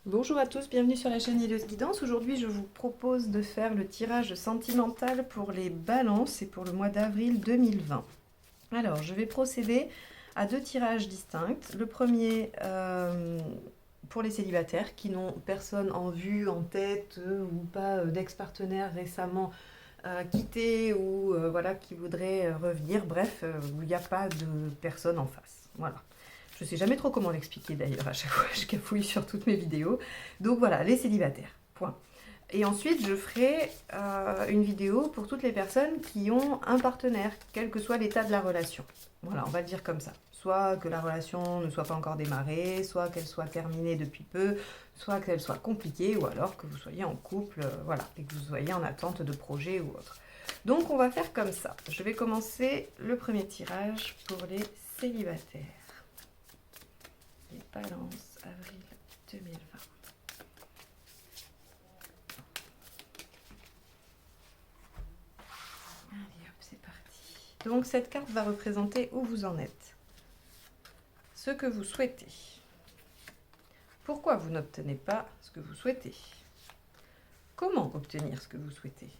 Bonjour à tous, bienvenue sur la chaîne Ileuse Guidance. Aujourd'hui, je vous propose de faire le tirage sentimental pour les balances et pour le mois d'avril 2020. Alors, je vais procéder à deux tirages distincts. Le premier pour les célibataires qui n'ont personne en vue, en tête ou pas d'ex-partenaire récemment quitté ou voilà, qui voudraient revenir. Bref, où il n'y a pas de personne en face. Voilà. Je ne sais jamais trop comment l'expliquer d'ailleurs, à chaque fois je cafouille sur toutes mes vidéos. Donc voilà, les célibataires, point. Et ensuite, je ferai une vidéo pour toutes les personnes qui ont un partenaire, quel que soit l'état de la relation. Voilà, on va le dire comme ça. Soit que la relation ne soit pas encore démarrée, soit qu'elle soit terminée depuis peu, soit qu'elle soit compliquée, ou alors que vous soyez en couple, voilà, et que vous soyez en attente de projet ou autre. Donc on va faire comme ça. Je vais commencer le premier tirage pour les célibataires. Les balances, avril 2020. Allez hop, c'est parti. Donc cette carte va représenter où vous en êtes. Ce que vous souhaitez. Pourquoi vous n'obtenez pas ce que vous souhaitez? Comment obtenir ce que vous souhaitez?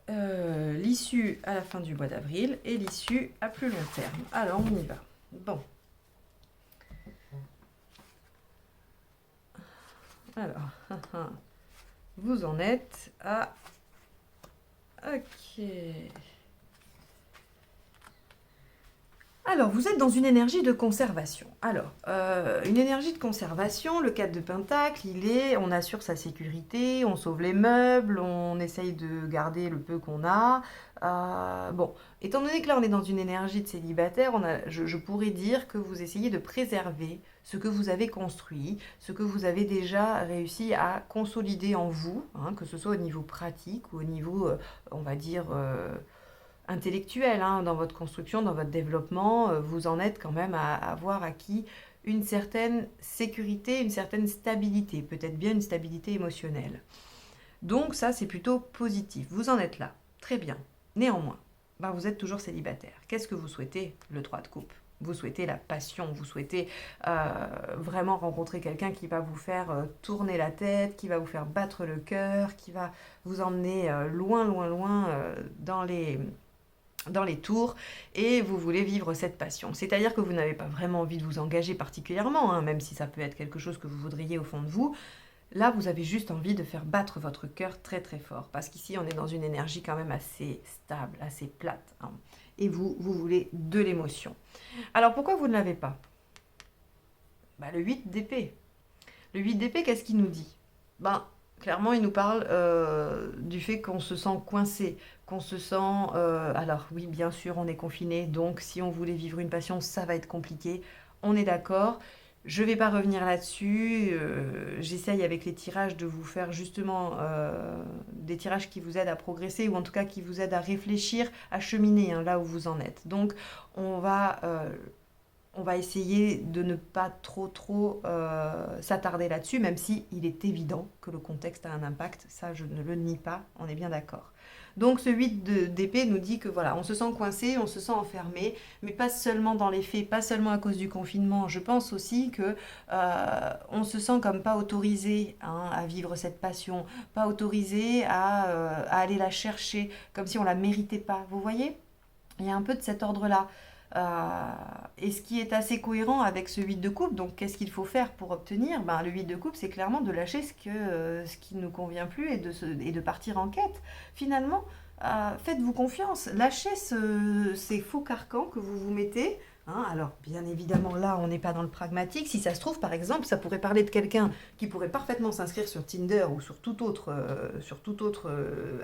L'issue à la fin du mois d'avril et l'issue à plus long terme. Alors on y va. Bon. Alors, vous en êtes à... Ok. Alors, vous êtes dans une énergie de conservation. Alors, une énergie de conservation, le 4 de Pentacle, on assure sa sécurité, on sauve les meubles, on essaye de garder le peu qu'on a. Bon, étant donné que là, on est dans une énergie de célibataire, je pourrais dire que vous essayez de préserver ce que vous avez construit, ce que vous avez déjà réussi à consolider en vous, hein, que ce soit au niveau pratique ou au niveau, on va dire... intellectuel, hein, dans votre construction, dans votre développement, vous en êtes quand même à avoir acquis une certaine sécurité, une certaine stabilité, peut-être bien une stabilité émotionnelle. Donc ça, c'est plutôt positif. Vous en êtes là. Très bien. Néanmoins, ben, vous êtes toujours célibataire. Qu'est-ce que vous souhaitez? Le 3 de coupe. Vous souhaitez la passion, vous souhaitez vraiment rencontrer quelqu'un qui va vous faire tourner la tête, qui va vous faire battre le cœur, qui va vous emmener loin, loin, loin dans les tours, et vous voulez vivre cette passion. C'est-à-dire que vous n'avez pas vraiment envie de vous engager particulièrement, hein, même si ça peut être quelque chose que vous voudriez au fond de vous. Là, vous avez juste envie de faire battre votre cœur très très fort, parce qu'ici, on est dans une énergie quand même assez stable, assez plate, hein, et vous voulez de l'émotion. Alors, pourquoi vous ne l'avez pas? Bah, le 8 d'épée. Le 8 d'épée, qu'est-ce qu'il nous dit? Ben, clairement, il nous parle du fait qu'on se sent coincé, qu'on se sent... alors oui, bien sûr, on est confiné, donc si on voulait vivre une passion, ça va être compliqué. On est d'accord. Je ne vais pas revenir là-dessus. J'essaye avec les tirages de vous faire justement des tirages qui vous aident à progresser, ou en tout cas qui vous aident à réfléchir, à cheminer, hein, là où vous en êtes. Donc, on va... on va essayer de ne pas trop s'attarder là-dessus, même si il est évident que le contexte a un impact, ça je ne le nie pas, on est bien d'accord. Donc ce 8 d'épée nous dit que voilà, on se sent coincé, on se sent enfermé, mais pas seulement dans les faits, pas seulement à cause du confinement. Je pense aussi que on se sent comme pas autorisé, hein, à vivre cette passion, pas autorisé à aller la chercher, comme si on la méritait pas. Vous voyez? Il y a un peu de cet ordre-là. Et ce qui est assez cohérent avec ce 8 de coupe, donc qu'est-ce qu'il faut faire pour obtenir? Ben, le 8 de coupe, c'est clairement de lâcher ce qui ne nous convient plus, et de partir en quête. Finalement, faites-vous confiance, lâchez ces faux carcans que vous vous mettez. Hein. Alors, bien évidemment, là, on n'est pas dans le pragmatique. Si ça se trouve, par exemple, ça pourrait parler de quelqu'un qui pourrait parfaitement s'inscrire sur Tinder ou sur toute autre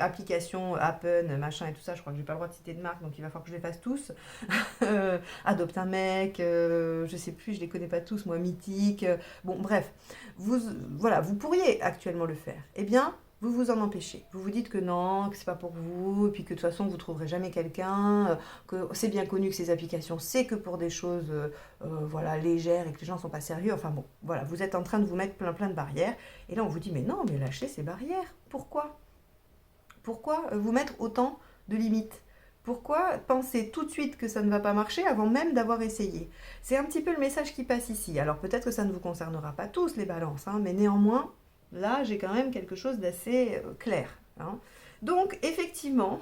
application, Appen, machin et tout ça. Je crois que j'ai pas le droit de citer de marque, donc il va falloir que je les fasse tous. Adopte un mec, je sais plus, je les connais pas tous, moi, Mythique. Bon, bref, vous, voilà, vous pourriez actuellement le faire. Eh bien, vous vous en empêchez. Vous vous dites que non, que c'est pas pour vous, et puis que de toute façon vous trouverez jamais quelqu'un, que c'est bien connu que ces applications c'est que pour des choses voilà, légères, et que les gens sont pas sérieux. Enfin bon, voilà, vous êtes en train de vous mettre plein de barrières, et là on vous dit mais non, mais lâchez ces barrières. Pourquoi vous mettre autant de limites? Pourquoi penser tout de suite que ça ne va pas marcher avant même d'avoir essayé? C'est un petit peu le message qui passe ici. Alors peut-être que ça ne vous concernera pas tous les balances, hein, mais néanmoins, là j'ai quand même quelque chose d'assez clair, hein. Donc effectivement,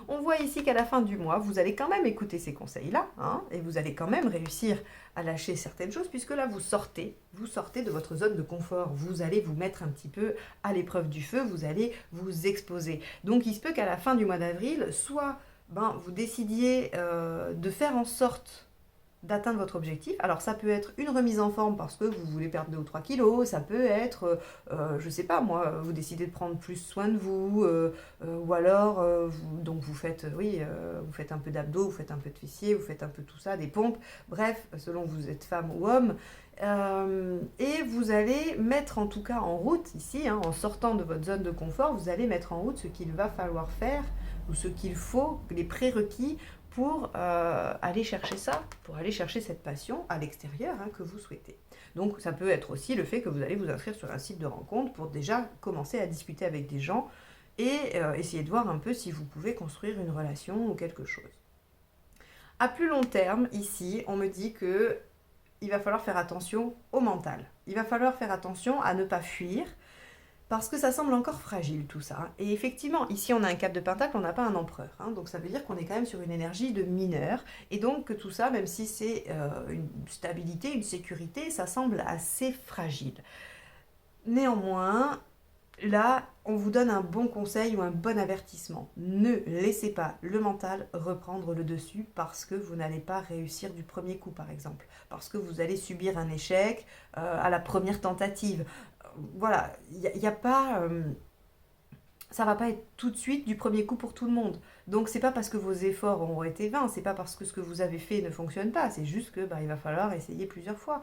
on voit ici qu'à la fin du mois, vous allez quand même écouter ces conseils-là, hein, et vous allez quand même réussir à lâcher certaines choses, puisque là vous sortez de votre zone de confort, vous allez vous mettre un petit peu à l'épreuve du feu, vous allez vous exposer. Donc il se peut qu'à la fin du mois d'avril, soit vous décidiez de faire en sorte d'atteindre votre objectif. Alors ça peut être une remise en forme parce que vous voulez perdre 2 ou 3 kilos, ça peut être, je ne sais pas moi, vous décidez de prendre plus soin de vous, ou alors donc vous faites, vous faites un peu d'abdos, vous faites un peu de fessiers, vous faites un peu tout ça, des pompes, bref, selon que vous êtes femme ou homme. Et vous allez mettre en tout cas en route ici, hein, en sortant de votre zone de confort, vous allez mettre en route ce qu'il va falloir faire ou ce qu'il faut, les prérequis pour aller chercher ça, pour aller chercher cette passion à l'extérieur, hein, que vous souhaitez. Donc ça peut être aussi le fait que vous allez vous inscrire sur un site de rencontre pour déjà commencer à discuter avec des gens et essayer de voir un peu si vous pouvez construire une relation ou quelque chose. À plus long terme, ici, on me dit que il va falloir faire attention au mental. Il va falloir faire attention à ne pas fuir, parce que ça semble encore fragile tout ça. Et effectivement, ici on a un 4 de pentacle, on n'a pas un empereur, hein, donc ça veut dire qu'on est quand même sur une énergie de mineur, et donc que tout ça, même si c'est une stabilité, une sécurité, ça semble assez fragile. Néanmoins, là, on vous donne un bon conseil ou un bon avertissement. Ne laissez pas le mental reprendre le dessus parce que vous n'allez pas réussir du premier coup, par exemple. Parce que vous allez subir un échec à la première tentative. Voilà, il y a pas... ça va pas être tout de suite du premier coup pour tout le monde. Donc c'est pas parce que vos efforts auront été vains, c'est pas parce que ce que vous avez fait ne fonctionne pas, c'est juste que il va falloir essayer plusieurs fois.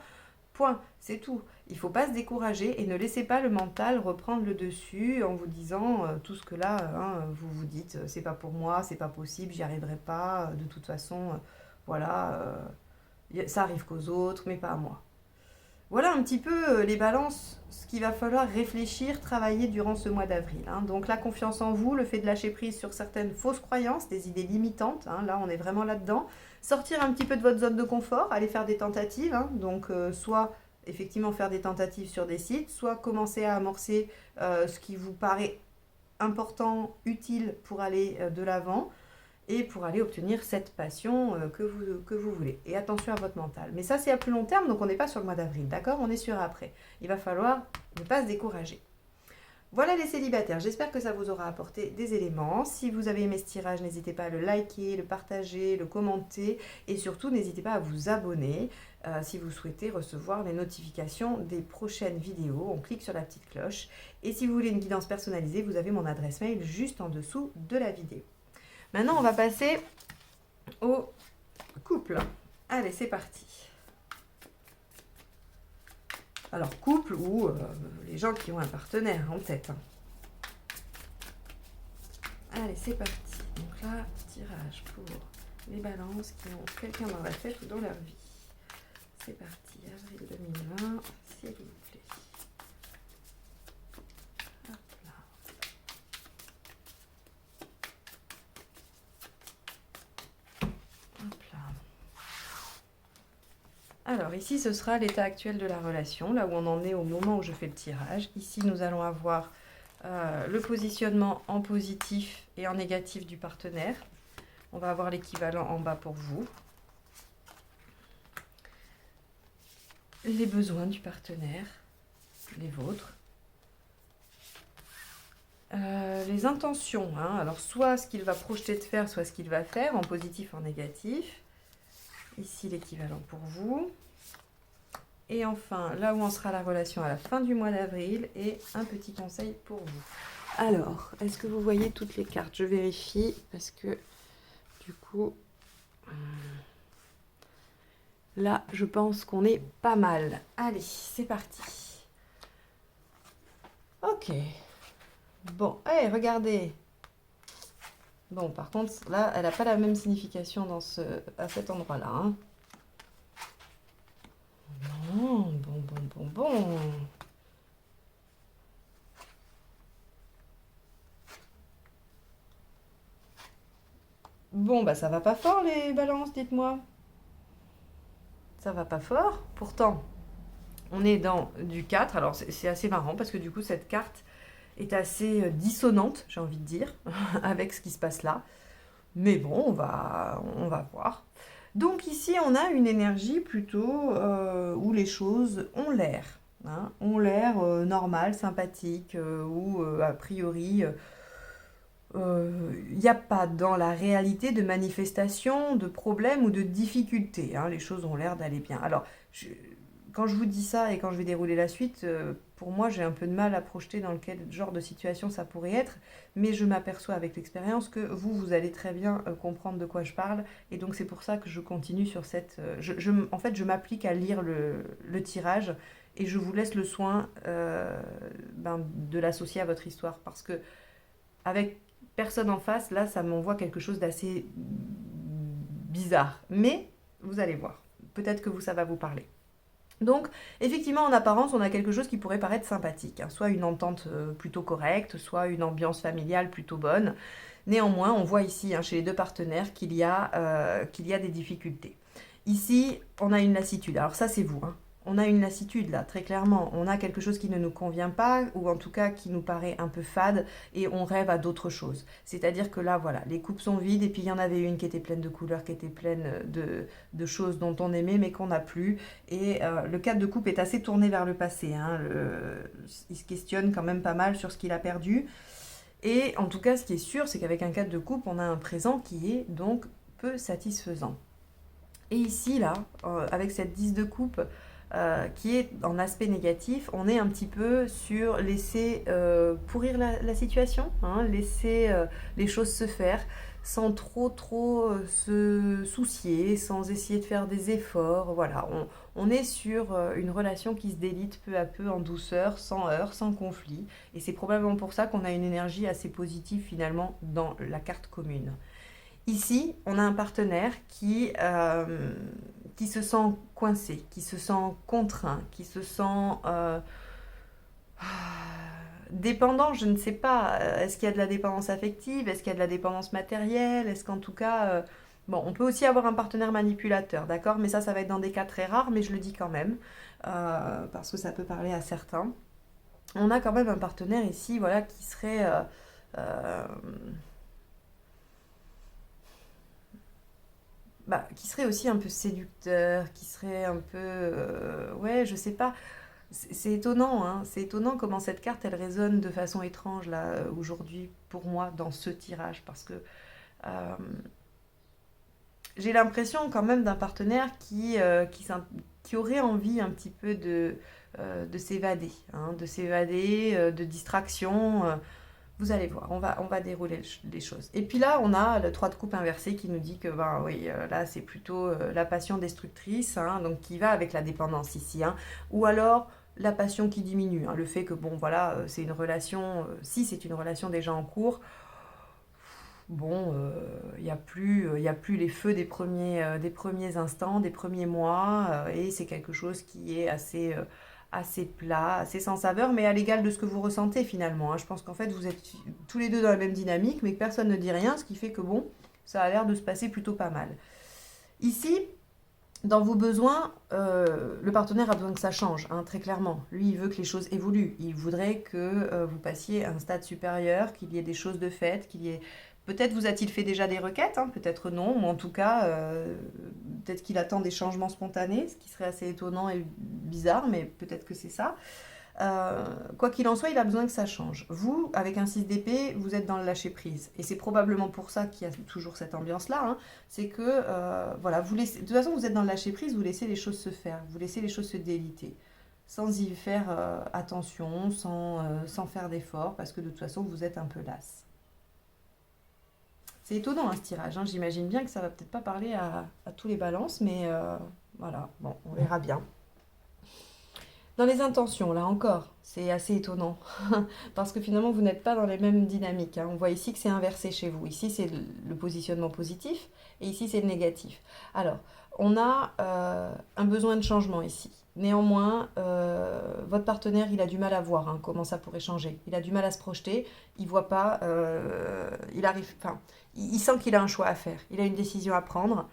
Point, c'est tout. Il ne faut pas se décourager et ne laissez pas le mental reprendre le dessus en vous disant tout ce que là, hein, vous vous dites, c'est pas pour moi, c'est pas possible, j'y arriverai pas, de toute façon, voilà, ça arrive qu'aux autres, mais pas à moi. Voilà un petit peu les balances, ce qu'il va falloir réfléchir, travailler durant ce mois d'avril, hein. Donc la confiance en vous, le fait de lâcher prise sur certaines fausses croyances, des idées limitantes, hein, là on est vraiment là-dedans. Sortir un petit peu de votre zone de confort, aller faire des tentatives, hein, donc soit effectivement faire des tentatives sur des sites, soit commencer à amorcer ce qui vous paraît important, utile pour aller de l'avant et pour aller obtenir cette passion que vous voulez. Et attention à votre mental. Mais ça, c'est à plus long terme, donc on n'est pas sur le mois d'avril, d'accord? On est sur après. Il va falloir ne pas se décourager. Voilà les célibataires, j'espère que ça vous aura apporté des éléments. Si vous avez aimé ce tirage, n'hésitez pas à le liker, le partager, le commenter et surtout n'hésitez pas à vous abonner si vous souhaitez recevoir les notifications des prochaines vidéos. On clique sur la petite cloche et si vous voulez une guidance personnalisée, vous avez mon adresse mail juste en dessous de la vidéo. Maintenant, on va passer au couple. Allez, c'est parti. Alors, couple ou les gens qui ont un partenaire en tête, hein. Allez, c'est parti. Donc là, tirage pour les balances qui ont quelqu'un dans la tête ou dans leur vie. C'est parti, avril 2020, s'il vous plaît. Hop là. Hop là. Alors ici, ce sera l'état actuel de la relation, là où on en est au moment où je fais le tirage. Ici, nous allons avoir le positionnement en positif et en négatif du partenaire. On va avoir l'équivalent en bas pour vous. Les besoins du partenaire, les vôtres. Les intentions, hein. Alors soit ce qu'il va projeter de faire, soit ce qu'il va faire, en positif, en négatif. Ici, l'équivalent pour vous. Et enfin, là où en sera la relation à la fin du mois d'avril et un petit conseil pour vous. Alors, est-ce que vous voyez toutes les cartes? Je vérifie parce que du coup, là, je pense qu'on est pas mal. Allez, c'est parti. Ok. Bon, hey, regardez. Bon, par contre, là, elle n'a pas la même signification à cet endroit-là, hein. Non, bon. Bon, bah ça va pas fort les balances, dites-moi. Ça va pas fort. Pourtant, on est dans du 4. Alors c'est assez marrant parce que du coup, cette carte est assez dissonante, j'ai envie de dire, avec ce qui se passe là. Mais bon, on va voir. Donc ici, on a une énergie plutôt où les choses ont l'air. Hein, ont l'air normales, sympathiques, ou a priori, il n'y a pas dans la réalité de manifestation, de problème ou de difficulté. Hein, les choses ont l'air d'aller bien. Alors, quand je vous dis ça et quand je vais dérouler la suite, pour moi, j'ai un peu de mal à projeter dans quel genre de situation ça pourrait être, mais je m'aperçois avec l'expérience que vous allez très bien comprendre de quoi je parle, et donc c'est pour ça que je continue sur cette... en fait, je m'applique à lire le tirage, et je vous laisse le soin de l'associer à votre histoire, parce que avec personne en face, là, ça m'envoie quelque chose d'assez bizarre, mais vous allez voir, peut-être que ça va vous parler. Donc, effectivement, en apparence, on a quelque chose qui pourrait paraître sympathique, hein, soit une entente plutôt correcte, soit une ambiance familiale plutôt bonne. Néanmoins, on voit ici, hein, chez les deux partenaires, qu'il y a des difficultés. Ici, on a une lassitude. Alors ça, c'est vous, hein. On a une lassitude là, très clairement. On a quelque chose qui ne nous convient pas, ou en tout cas qui nous paraît un peu fade, et on rêve à d'autres choses. C'est-à-dire que là, voilà, les coupes sont vides, et puis il y en avait une qui était pleine de couleurs, qui était pleine de choses dont on aimait, mais qu'on n'a plus. Et le 4 de coupe est assez tourné vers le passé. Hein. Il se questionne quand même pas mal sur ce qu'il a perdu. Et en tout cas, ce qui est sûr, c'est qu'avec un 4 de coupe, on a un présent qui est donc peu satisfaisant. Et ici, là, avec cette 10 de coupe, qui est en aspect négatif, on est un petit peu sur laisser pourrir la situation, hein, laisser les choses se faire sans trop se soucier, sans essayer de faire des efforts. Voilà, on est sur une relation qui se délite peu à peu en douceur, sans heurts, sans conflit. Et c'est probablement pour ça qu'on a une énergie assez positive finalement dans la carte commune. Ici, on a un partenaire qui se sent coincé, qui se sent contraint, qui se sent dépendant, je ne sais pas. Est-ce qu'il y a de la dépendance affective? Est-ce qu'il y a de la dépendance matérielle? Est-ce qu'en tout cas... bon, on peut aussi avoir un partenaire manipulateur, d'accord? Mais ça va être dans des cas très rares, mais je le dis quand même, parce que ça peut parler à certains. On a quand même un partenaire ici, voilà, qui serait... qui serait aussi un peu séducteur, qui serait un peu... ouais, je sais pas. C'est étonnant, hein. C'est étonnant comment cette carte, elle résonne de façon étrange, là, aujourd'hui, pour moi, dans ce tirage, parce que euh, j'ai l'impression quand même d'un partenaire qui aurait envie un petit peu de s'évader, hein, de distraction. Vous allez voir, on va dérouler les choses. Et puis là, on a le 3 de coupe inversé qui nous dit que, ben oui, là, c'est plutôt la passion destructrice, hein, donc qui va avec la dépendance ici, hein, ou alors la passion qui diminue, hein, le fait que, bon, voilà, c'est une relation, si c'est une relation déjà en cours, bon, il y a plus les feux des premiers instants, des premiers mois, et c'est quelque chose qui est assez plat, assez sans saveur, mais à l'égal de ce que vous ressentez finalement. Hein. Je pense qu'en fait, vous êtes tous les deux dans la même dynamique, mais que personne ne dit rien, ce qui fait que bon, ça a l'air de se passer plutôt pas mal. Ici, dans vos besoins, le partenaire a besoin que ça change, hein, très clairement. Lui, il veut que les choses évoluent. Il voudrait que vous passiez à un stade supérieur, qu'il y ait des choses de fait, qu'il y ait... Peut-être vous a-t-il fait déjà des requêtes, hein, peut-être non, mais en tout cas, peut-être qu'il attend des changements spontanés, ce qui serait assez étonnant et bizarre, mais peut-être que c'est ça. Quoi qu'il en soit, il a besoin que ça change. Vous, avec un 6 d'épée, vous êtes dans le lâcher-prise. Et c'est probablement pour ça qu'il y a toujours cette ambiance-là. Hein. C'est que, voilà, de toute façon, vous êtes dans le lâcher-prise, vous laissez les choses se faire, vous laissez les choses se déliter, sans y faire attention, sans faire d'efforts, parce que de toute façon, vous êtes un peu lasse. C'est étonnant, hein, ce tirage. Hein. J'imagine bien que ça va peut-être pas parler à tous les balances, mais voilà, bon, on verra bien. Dans les intentions, là encore, c'est assez étonnant, parce que finalement, vous n'êtes pas dans les mêmes dynamiques. Hein. On voit ici que c'est inversé chez vous. Ici, c'est le positionnement positif, et ici, c'est le négatif. Alors, On a un besoin de changement ici. Néanmoins, votre partenaire, il a du mal à voir hein, comment ça pourrait changer. Il a du mal à se projeter. Il voit pas. Il arrive. Enfin, il sent qu'il a un choix à faire. Il a une décision à prendre.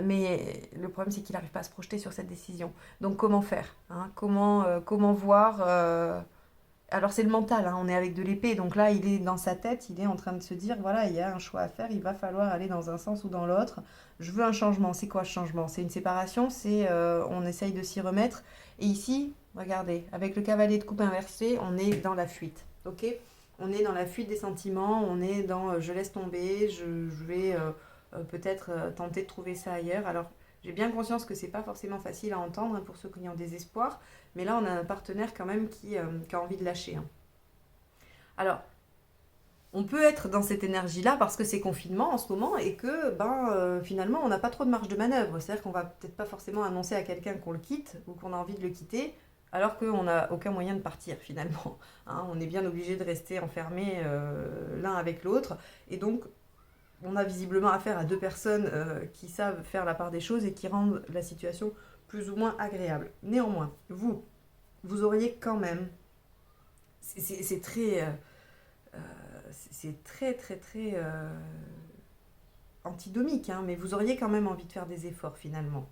Mais le problème, c'est qu'il n'arrive pas à se projeter sur cette décision. Donc, comment faire hein comment voir alors c'est le mental, hein, on est avec de l'épée, donc là il est dans sa tête, il est en train de se dire, voilà, il y a un choix à faire, il va falloir aller dans un sens ou dans l'autre. Je veux un changement, c'est quoi ce changement? C'est une séparation, c'est on essaye de s'y remettre. Et ici, regardez, avec le cavalier de coupe inversé, on est dans la fuite, ok? On est dans la fuite des sentiments, on est dans je laisse tomber, je vais peut-être tenter de trouver ça ailleurs. Alors j'ai bien conscience que c'est pas forcément facile à entendre hein, pour ceux qui ont des espoirs, mais là on a un partenaire quand même qui a envie de lâcher, hein. Alors, on peut être dans cette énergie-là parce que c'est confinement en ce moment et que finalement on n'a pas trop de marge de manœuvre. C'est-à-dire qu'on va peut-être pas forcément annoncer à quelqu'un qu'on le quitte ou qu'on a envie de le quitter alors qu'on n'a aucun moyen de partir finalement, hein. On est bien obligé de rester enfermés l'un avec l'autre et donc on a visiblement affaire à deux personnes qui savent faire la part des choses et qui rendent la situation plus ou moins agréable. Néanmoins, vous auriez quand même, c'est très, c'est très très très antidomique, hein, mais vous auriez quand même envie de faire des efforts finalement.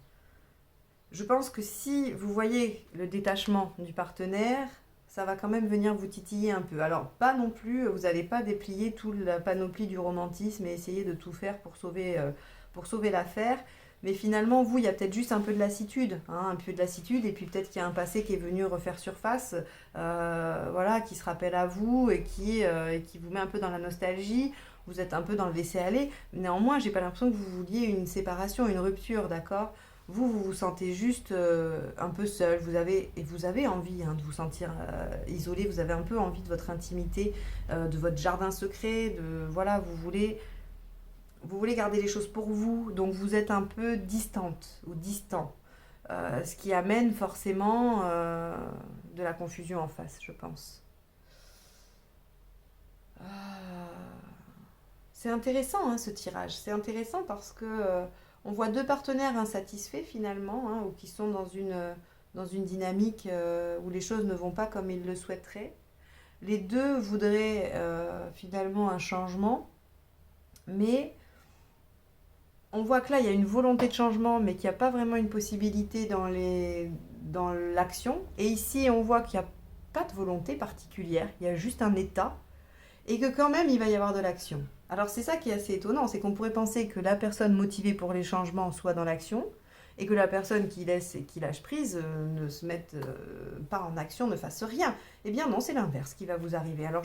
Je pense que si vous voyez le détachement du partenaire, ça va quand même venir vous titiller un peu. Alors, pas non plus, vous n'allez pas déplier toute la panoplie du romantisme et essayer de tout faire pour sauver l'affaire. Mais finalement, vous, il y a peut-être juste un peu de lassitude, hein, un peu de lassitude, et puis peut-être qu'il y a un passé qui est venu refaire surface, voilà, qui se rappelle à vous et qui vous met un peu dans la nostalgie. Vous êtes un peu dans le laisser-aller. Néanmoins, j'ai pas l'impression que vous vouliez une séparation, une rupture, d'accord? Vous vous sentez juste un peu seul, et vous avez envie hein, de vous sentir isolé, vous avez un peu envie de votre intimité, de votre jardin secret, voilà, vous voulez garder les choses pour vous, donc vous êtes un peu distante ou distant, ce qui amène forcément de la confusion en face, je pense. C'est intéressant hein, ce tirage, c'est intéressant parce que on voit deux partenaires insatisfaits finalement, hein, ou qui sont dans une dynamique où les choses ne vont pas comme ils le souhaiteraient. Les deux voudraient finalement un changement, mais on voit que là, il y a une volonté de changement, mais qu'il n'y a pas vraiment une possibilité dans l'action. Et ici, on voit qu'il n'y a pas de volonté particulière, il y a juste un état, et que quand même, il va y avoir de l'action. Alors c'est ça qui est assez étonnant, c'est qu'on pourrait penser que la personne motivée pour les changements soit dans l'action, et que la personne qui laisse et qui lâche prise ne se mette pas en action, ne fasse rien. Eh bien non, c'est l'inverse qui va vous arriver. Alors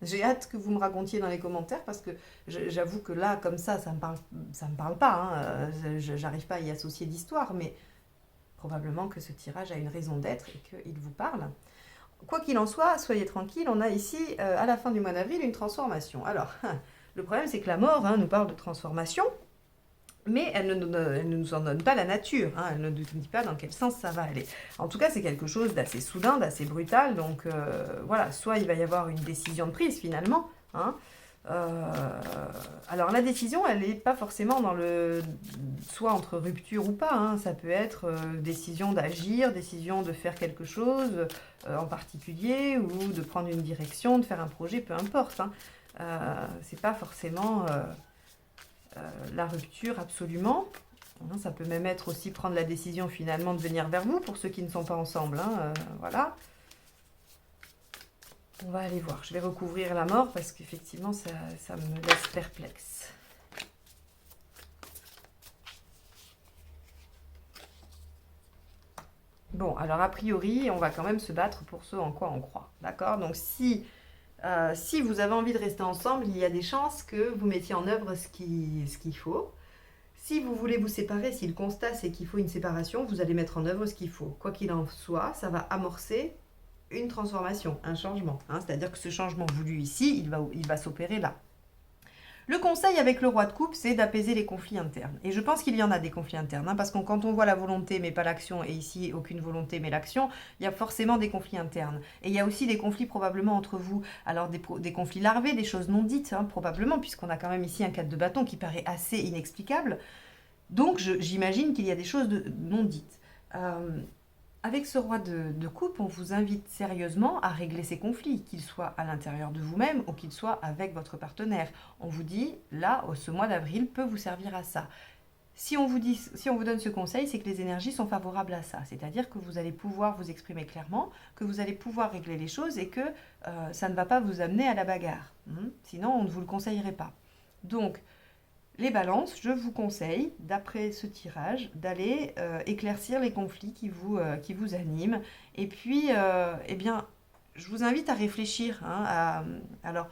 j'ai hâte que vous me racontiez dans les commentaires parce que j'avoue que là, comme ça me parle pas, hein, j'arrive pas à y associer d'histoire, mais probablement que ce tirage a une raison d'être et qu'il vous parle. Quoi qu'il en soit, soyez tranquille, on a ici, à la fin du mois d'avril, une transformation. Alors, le problème, c'est que la mort hein, nous parle de transformation, mais elle ne nous en donne pas la nature, hein, elle ne nous dit pas dans quel sens ça va aller. En tout cas, c'est quelque chose d'assez soudain, d'assez brutal, donc voilà, soit il va y avoir une décision de prise finalement, hein. Alors la décision, elle n'est pas forcément soit entre rupture ou pas, hein, ça peut être décision d'agir, décision de faire quelque chose en particulier, ou de prendre une direction, de faire un projet, peu importe, hein. C'est pas forcément la rupture absolument. Hein, ça peut même être aussi prendre la décision finalement de venir vers vous pour ceux qui ne sont pas ensemble, hein, voilà. On va aller voir. Je vais recouvrir la mort parce qu'effectivement, ça me laisse perplexe. Bon, alors a priori, on va quand même se battre pour ce en quoi on croit. D'accord? Donc si vous avez envie de rester ensemble, il y a des chances que vous mettiez en œuvre ce qu'il faut. Si vous voulez vous séparer, si le constat c'est qu'il faut une séparation, vous allez mettre en œuvre ce qu'il faut. Quoi qu'il en soit, ça va amorcer une transformation, un changement, hein. C'est-à-dire que ce changement voulu ici, il va s'opérer là. Le conseil avec le roi de coupe, c'est d'apaiser les conflits internes. Et je pense qu'il y en a des conflits internes, hein, parce que quand on voit la volonté mais pas l'action, et ici aucune volonté mais l'action, il y a forcément des conflits internes. Et il y a aussi des conflits probablement entre vous. Alors des conflits larvés, des choses non dites, hein, probablement, puisqu'on a quand même ici un 4 de bâton qui paraît assez inexplicable. Donc j'imagine qu'il y a des choses non dites. Euh, Avec ce roi de coupe, on vous invite sérieusement à régler ces conflits, qu'ils soient à l'intérieur de vous-même ou qu'ils soient avec votre partenaire. On vous dit, là, ce mois d'avril peut vous servir à ça. Si on vous donne ce conseil, c'est que les énergies sont favorables à ça. C'est-à-dire que vous allez pouvoir vous exprimer clairement, que vous allez pouvoir régler les choses et que ça ne va pas vous amener à la bagarre. Sinon, on ne vous le conseillerait pas. Donc, les balances, je vous conseille, d'après ce tirage, d'aller éclaircir les conflits qui vous animent. Et puis, eh bien, je vous invite à réfléchir. Alors,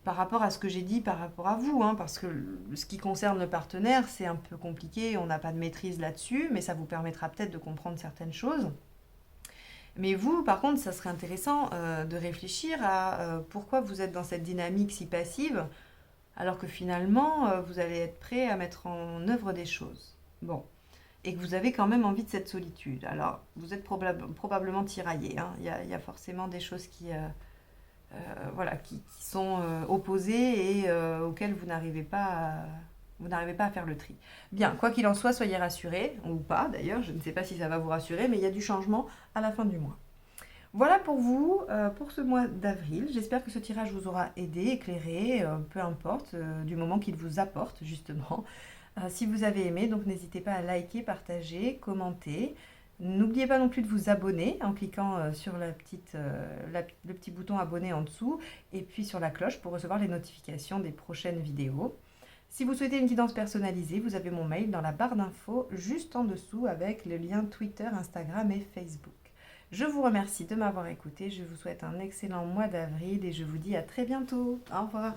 par rapport à ce que j'ai dit, par rapport à vous, parce que ce qui concerne le partenaire, c'est un peu compliqué, on n'a pas de maîtrise là-dessus, mais ça vous permettra peut-être de comprendre certaines choses. Mais vous, par contre, ça serait intéressant de réfléchir à pourquoi vous êtes dans cette dynamique si passive alors que finalement, vous allez être prêt à mettre en œuvre des choses. Bon, et que vous avez quand même envie de cette solitude. Alors, vous êtes probablement tiraillé. Il y a forcément des choses voilà, qui sont opposées et auxquelles vous n'arrivez pas à faire le tri. Bien, quoi qu'il en soit, soyez rassurés, ou pas d'ailleurs, je ne sais pas si ça va vous rassurer, mais il y a du changement à la fin du mois. Voilà pour vous, pour ce mois d'avril. J'espère que ce tirage vous aura aidé, éclairé, peu importe, du moment qu'il vous apporte justement. Si vous avez aimé, donc n'hésitez pas à liker, partager, commenter. N'oubliez pas non plus de vous abonner en cliquant sur le petit bouton abonner en dessous et puis sur la cloche pour recevoir les notifications des prochaines vidéos. Si vous souhaitez une guidance personnalisée, vous avez mon mail dans la barre d'infos juste en dessous avec le lien Twitter, Instagram et Facebook. Je vous remercie de m'avoir écouté, je vous souhaite un excellent mois d'avril et je vous dis à très bientôt. Au revoir.